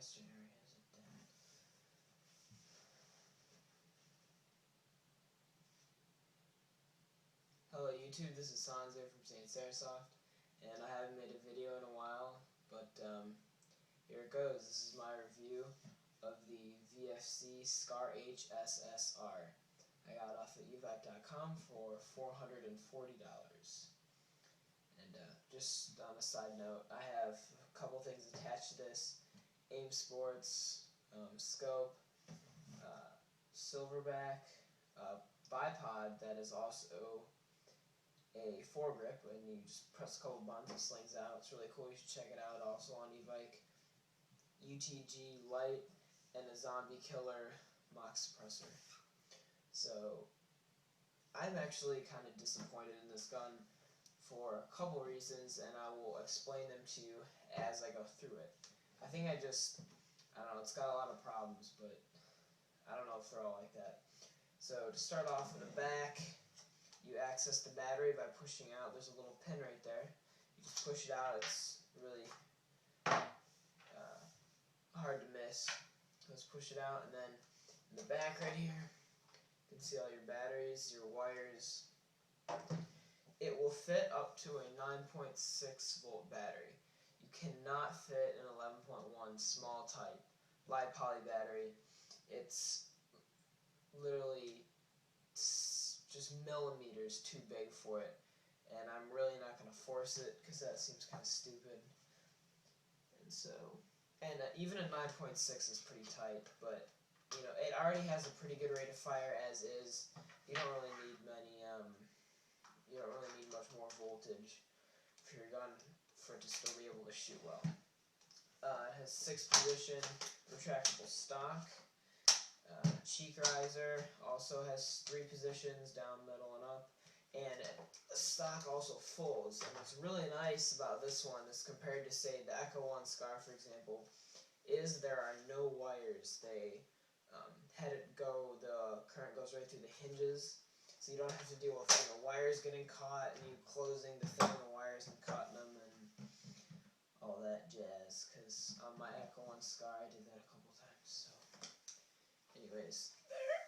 Test generator has it dead. Hello YouTube, this is Sanzay from St. Sarahsoft, and I haven't made a video in a while, but here it goes. This is my review of the VFC SCAR-H SSR. I got it off of evac.com for $440. And just on a side note, I have a couple things attached to this: aim sports, scope, silverback, bipod that is also a foregrip, and you just press a couple buttons, it slings out. It's really cool. You should check it out. Also on eVike, UTG light, and a zombie killer mock suppressor. So I'm actually kind of disappointed in this gun for a couple reasons, and I will explain them to you as I go through it. I think I don't know, it's got a lot of problems, but I don't know if they're all like that. So to start off in the back, you access the battery by pushing out. There's a little pin right there. You just push it out. It's really hard to miss. Just push it out, and then in the back right here, you can see all your batteries, your wires. It will fit up to a 9.6 volt battery. You cannot fit an 11.1 small type light poly battery. It's literally just millimeters too big for it, and I'm really not going to force it because that seems kind of stupid. And so, even a 9.6 is pretty tight, but you know, it already has a pretty good rate of fire as is. You don't really need you don't really need much more voltage for your gun for it to still be able to shoot well. It has 6-position retractable stock. Cheek riser also has 3 positions, down, middle, and up, and the stock also folds. And what's really nice about this one is, compared to say the Echo 1 SCAR, for example, is there are no wires. They had it go, the current goes right through the hinges, so you don't have to deal with wires getting caught and you closing the thing on the wires and cutting them and all that jazz. Because on my Echo 1 SCAR, I did that a couple times. So, anyways, there.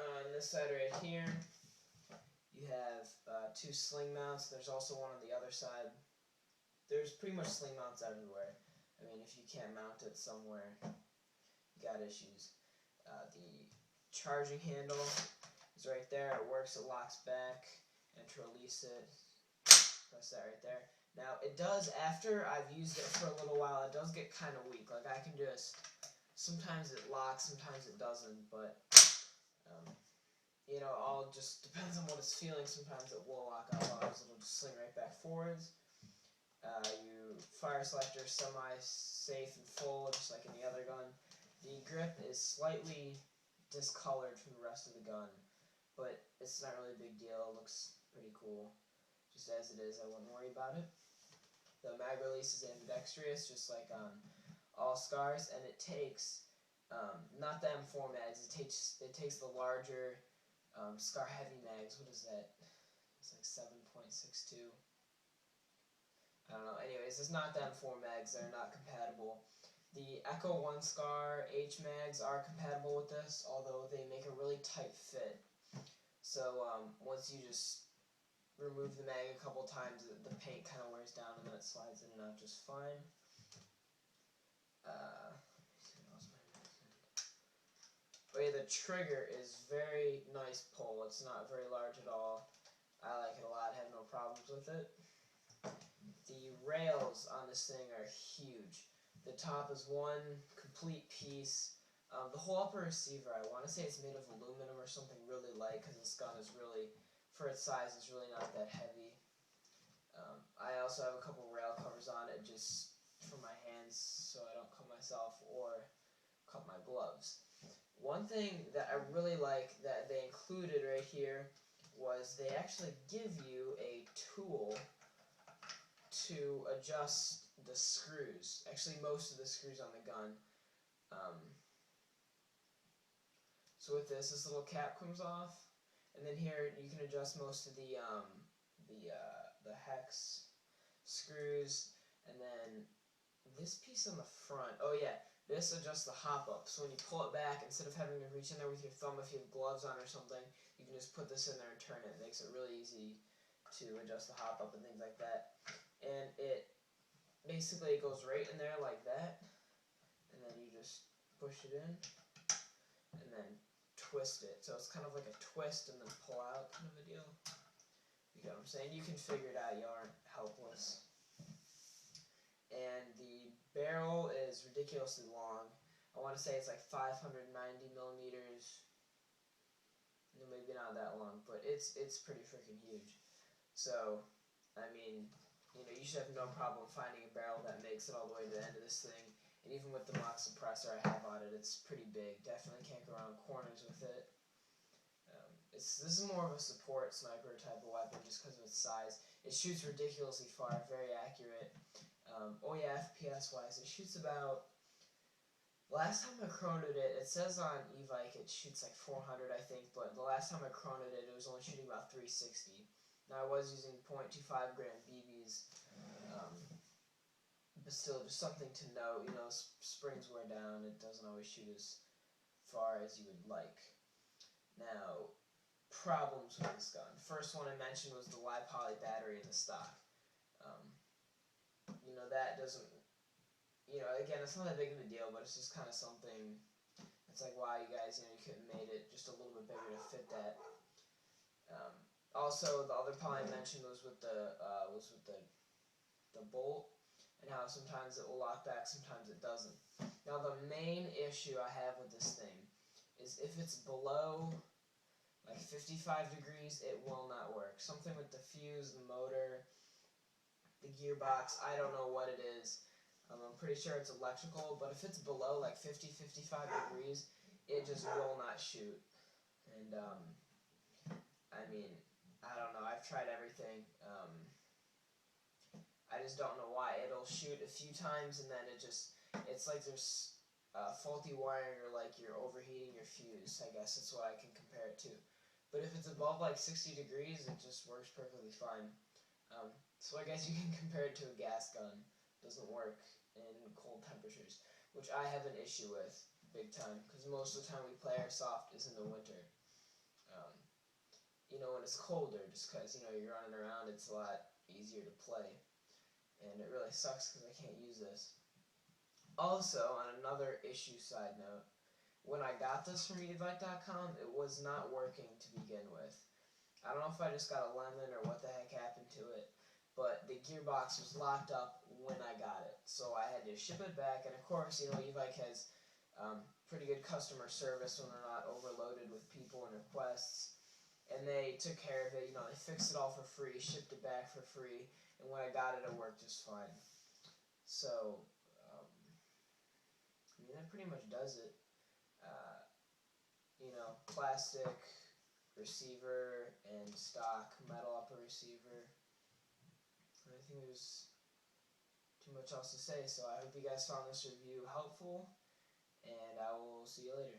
On this side right here, you have 2 sling mounts. There's also one on the other side. There's pretty much sling mounts everywhere. I mean, if you can't mount it somewhere, you got issues. The charging handle is right there. It works. It locks back, and to release it, press that right there. Now, it does, after I've used it for a little while, it does get kind of weak. Like, I can just, sometimes it locks, sometimes it doesn't, but you know, all just depends on what it's feeling. Sometimes it will lock out, others it'll just swing right back forwards. Your fire selector is semi-safe and full, just like any other gun. The grip is slightly discolored from the rest of the gun, but it's not really a big deal. It looks pretty cool, just as it is. I wouldn't worry about it. The mag release is ambidextrous, just like on all SCARs, and it takes not the M4 mags. It takes the larger SCAR heavy mags. What is that? It's like 7.62. I don't know. Anyways, it's not the M4 mags. They're not compatible. The Echo 1 SCAR-H mags are compatible with this, although they make a really tight fit. So once you just remove the mag a couple times, the paint kind of wears down, and then it slides in and out just fine. But yeah, the trigger is very nice pull. It's not very large at all. I like it a lot. I have no problems with it. The rails on this thing are huge. The top is one complete piece. The whole upper receiver, I want to say it's made of aluminum or something really light, because this gun is really, for its size, it's really not that heavy. I also have a couple rail covers on it just for my hands so I don't cut myself or cut my gloves. One thing that I really like that they included right here was they actually give you a tool to adjust the screws. Actually, most of the screws on the gun. So with this little cap comes off, and then here you can adjust most of the hex screws, and then this piece on the front. Oh yeah, This adjusts the hop up, so when you pull it back, instead of having to reach in there with your thumb if you have gloves on or something, you can just put this in there and turn it. It makes it really easy to adjust the hop up and things like that. And it basically goes right in there like that, and then you just push it in, and then twist it. So it's kind of like a twist and then pull out kind of a deal. You get what I'm saying? You can figure it out, you aren't helpless. And the barrel is ridiculously long. I want to say it's like 590 millimeters. No, maybe not that long, but it's pretty freaking huge. So, I mean, you know, you should have no problem finding a barrel that makes it all the way to the end of this thing. And even with the mock suppressor I have on it, it's pretty big. Definitely can't go around corners with it. This is more of a support sniper type of weapon just because of its size. It shoots ridiculously far, very accurate. Oh yeah, FPS wise, it shoots about, last time I chronoed it, it says on eVike it shoots like 400 I think, but the last time I chronoed it, it was only shooting about 360. Now I was using 0.25 gram BBs, but still just something to note, you know, springs wear down, it doesn't always shoot as far as you would like. Now, problems with this gun. First one I mentioned was the Y-poly battery in the stock. You know, that doesn't, you know, again, it's not that big of a deal, but it's just kind of something, it's like, wow, you guys, you know, you could have made it just a little bit bigger to fit that. Also, the other problem I mentioned was with the bolt, and how sometimes it will lock back, sometimes it doesn't. Now, the main issue I have with this thing is if it's below like 55 degrees, it will not work. Something with the fuse, the motor, the gearbox, I don't know what it is. I'm pretty sure it's electrical, but if it's below like 50-55 degrees, it just will not shoot. And I mean, I don't know, I've tried everything. I just don't know why. It'll shoot a few times and then it's like there's faulty wiring, or like you're overheating your fuse, I guess that's what I can compare it to. But if it's above like 60 degrees, it just works perfectly fine. So I guess you can compare it to a gas gun. It doesn't work in cold temperatures, which I have an issue with big time, because most of the time we play airsoft is in the winter. You know, when it's colder, just because, you know, you're running around, it's a lot easier to play. And it really sucks because I can't use this. Also, on another issue side note, when I got this from eVike.com, it was not working to begin with. I don't know if I just got a lemon or what the heck happened to it, but the gearbox was locked up when I got it. So I had to ship it back, and of course, you know, eVike has pretty good customer service when they're not overloaded with people and requests. And they took care of it, you know, they fixed it all for free, shipped it back for free, and when I got it, it worked just fine. So, I mean, that pretty much does it. You know, plastic receiver and stock metal upper receiver. I don't think there's too much else to say, so I hope you guys found this review helpful, and I will see you later.